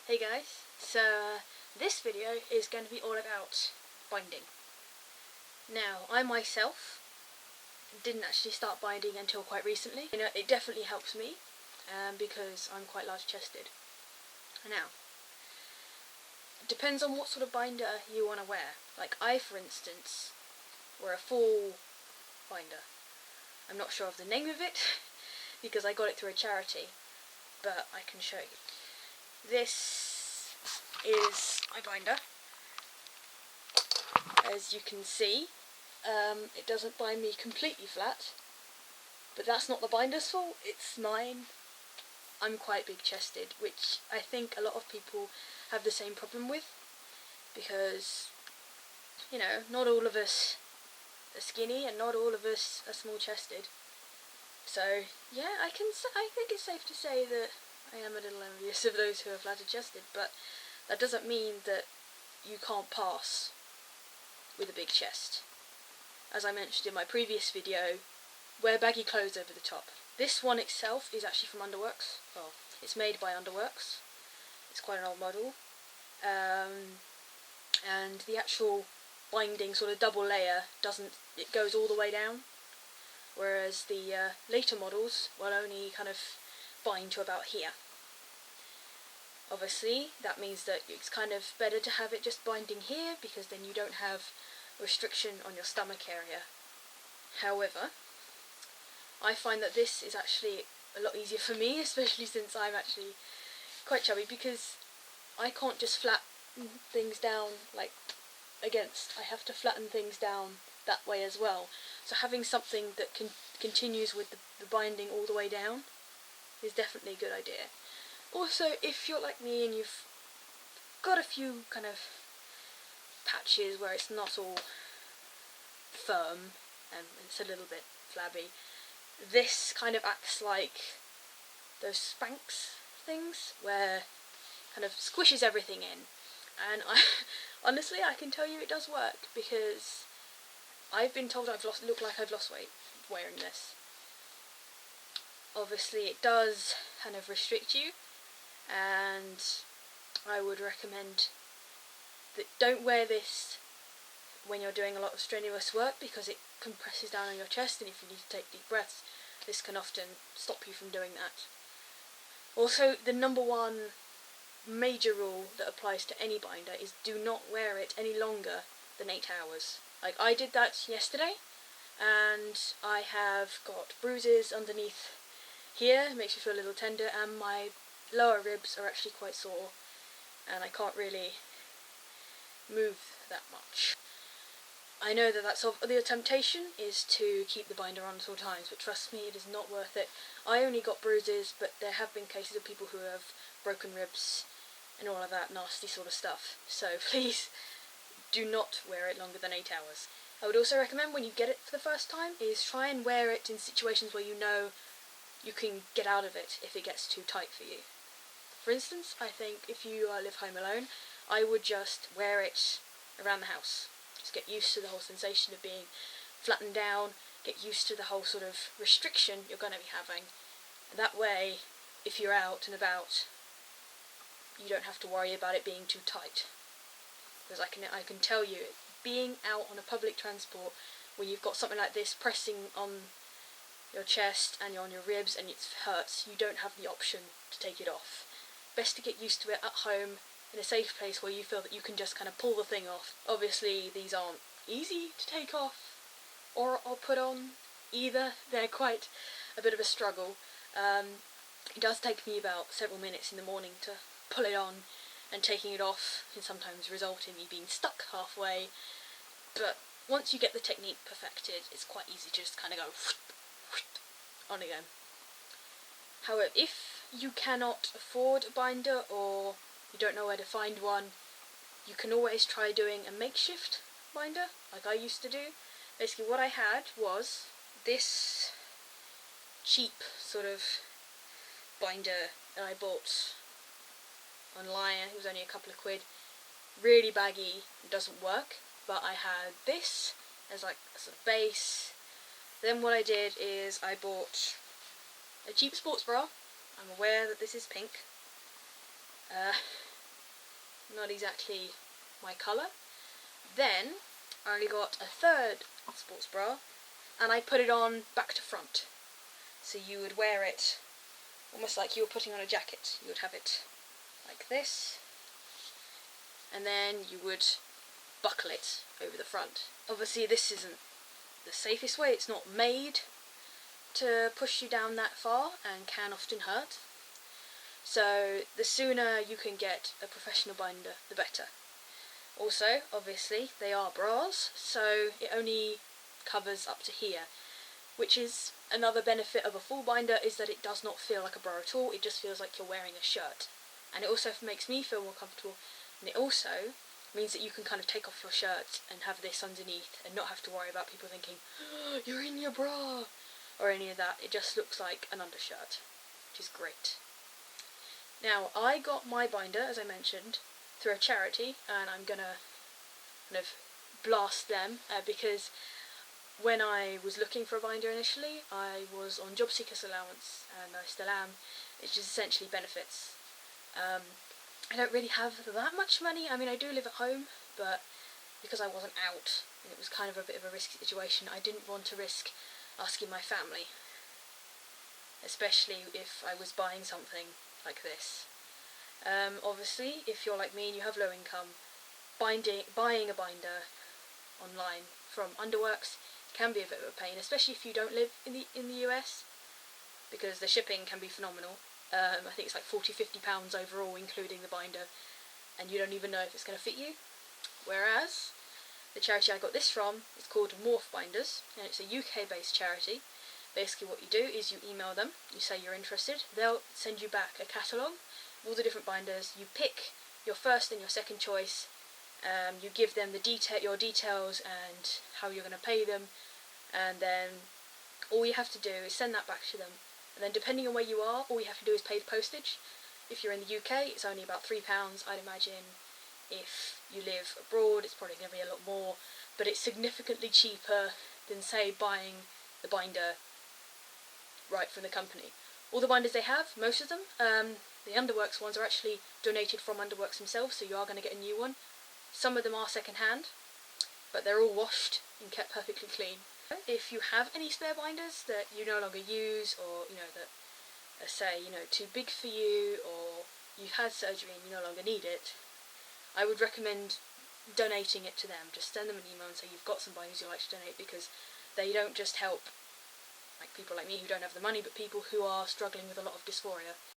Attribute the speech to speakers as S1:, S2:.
S1: Hey guys, so this video is going to be all about binding. Now, I myself didn't actually start binding until quite recently. You know, it definitely helps me because I'm quite large chested. Now, it depends on what sort of binder you want to wear. Like I, for instance, wear a full binder. I'm not sure of the name of it because I got it through a charity, but I can show you. This is my binder. As you can see, it doesn't bind me completely flat, but that's not the binder's fault, it's mine. I'm quite big chested, which I think a lot of people have the same problem with, because, you know, not all of us are skinny and not all of us are small chested. So yeah, I think it's safe to say that I am a little envious of those who are flatter chested, but that doesn't mean that you can't pass with a big chest. As I mentioned in my previous video, wear baggy clothes over the top. This one itself is actually from Underworks. Well, it's made by Underworks. It's quite an old model. And the actual binding sort of double layer it goes all the way down. Whereas the later models will only kind of bind to about here. Obviously, that means that it's kind of better to have it just binding here, because then you don't have restriction on your stomach area. However, I find that this is actually a lot easier for me, especially since I'm actually quite chubby, because I can't just flatten things down like against. I have to flatten things down that way as well. So having something that continues with the binding all the way down is definitely a good idea. Also, if you're like me and you've got a few kind of patches where it's not all firm and it's a little bit flabby, this kind of acts like those Spanx things where it kind of squishes everything in. And honestly, I can tell you it does work, because I've been told look like I've lost weight wearing this. Obviously, it does kind of restrict you, and I would recommend that don't wear this when you're doing a lot of strenuous work, because it compresses down on your chest, and if you need to take deep breaths, this can often stop you from doing that. Also, the number one major rule that applies to any binder is do not wear it any longer than 8 hours. Like, I did that yesterday, and I have got bruises underneath here, it makes me feel a little tender, and my lower ribs are actually quite sore, and I can't really move that much. I know that the temptation is to keep the binder on at all times, but trust me, it is not worth it. I only got bruises, but there have been cases of people who have broken ribs and all of that nasty sort of stuff. So please do not wear it longer than 8 hours. I would also recommend, when you get it for the first time, is try and wear it in situations where you know you can get out of it if it gets too tight for you. For instance, I think if you live home alone, I would just wear it around the house. Just get used to the whole sensation of being flattened down, get used to the whole sort of restriction you're going to be having. And that way, if you're out and about, you don't have to worry about it being too tight. Because I can tell you, being out on a public transport where you've got something like this pressing on your chest and on your ribs and it hurts, you don't have the option to take it off. Best to get used to it at home in a safe place where you feel that you can just kind of pull the thing off. Obviously, these aren't easy to take off or put on either. They're quite a bit of a struggle. It does take me about several minutes in the morning to pull it on, and taking it off can sometimes result in me being stuck halfway, but once you get the technique perfected, it's quite easy to just kind of go on again. However, if you cannot afford a binder or you don't know where to find one, you can always try doing a makeshift binder, like I used to do. Basically what I had was this cheap sort of binder that I bought online. It was only a couple of quid. Really baggy, it doesn't work, but I had this as like a sort of base. Then what I did is I bought a cheap sports bra. I'm aware that this is pink. not exactly my colour. Then I only got a third sports bra, and I put it on back to front. So you would wear it almost like you were putting on a jacket. You would have it like this, and then you would buckle it over the front. Obviously this isn't the safest way, it's not made to push you down that far and can often hurt. So the sooner you can get a professional binder, the better. Also, obviously, they are bras, so it only covers up to here, which is another benefit of a full binder, is that it does not feel like a bra at all, it just feels like you're wearing a shirt. And it also makes me feel more comfortable, and it also means that you can kind of take off your shirt and have this underneath and not have to worry about people thinking, oh, you're in your bra, or any of that. It just looks like an undershirt, which is great. Now, I got my binder, as I mentioned, through a charity, and I'm gonna kind of blast them because when I was looking for a binder initially, I was on job seekers allowance, and I still am, which is essentially benefits. I don't really have that much money. I mean, I do live at home, but because I wasn't out and it was kind of a bit of a risky situation, I didn't want to risk asking my family, especially if I was buying something like this. Obviously, if you're like me and you have low income, buying a binder online from Underworks can be a bit of a pain, especially if you don't live in the US, because the shipping can be phenomenal. I think it's like £40-50 overall, including the binder, and you don't even know if it's going to fit you. Whereas the charity I got this from is called Morph Binders, and it's a UK-based charity. Basically what you do is you email them, you say you're interested, they'll send you back a catalogue of all the different binders, you pick your first and your second choice, you give them your details and how you're going to pay them, and then all you have to do is send that back to them. And then depending on where you are, all you have to do is pay the postage. If you're in the UK, it's only about £3, I'd imagine. If you live abroad, it's probably going to be a lot more, but it's significantly cheaper than, say, buying the binder right from the company. All the binders they have, most of them, the Underworks ones are actually donated from Underworks themselves, so you are going to get a new one. Some of them are second hand, but they're all washed and kept perfectly clean. If you have any spare binders that you no longer use, or that are, say, too big for you, or you've had surgery and you no longer need it, I would recommend donating it to them. Just send them an email and say you've got some binders you'd like to donate, because they don't just help people like me who don't have the money, but people who are struggling with a lot of dysphoria.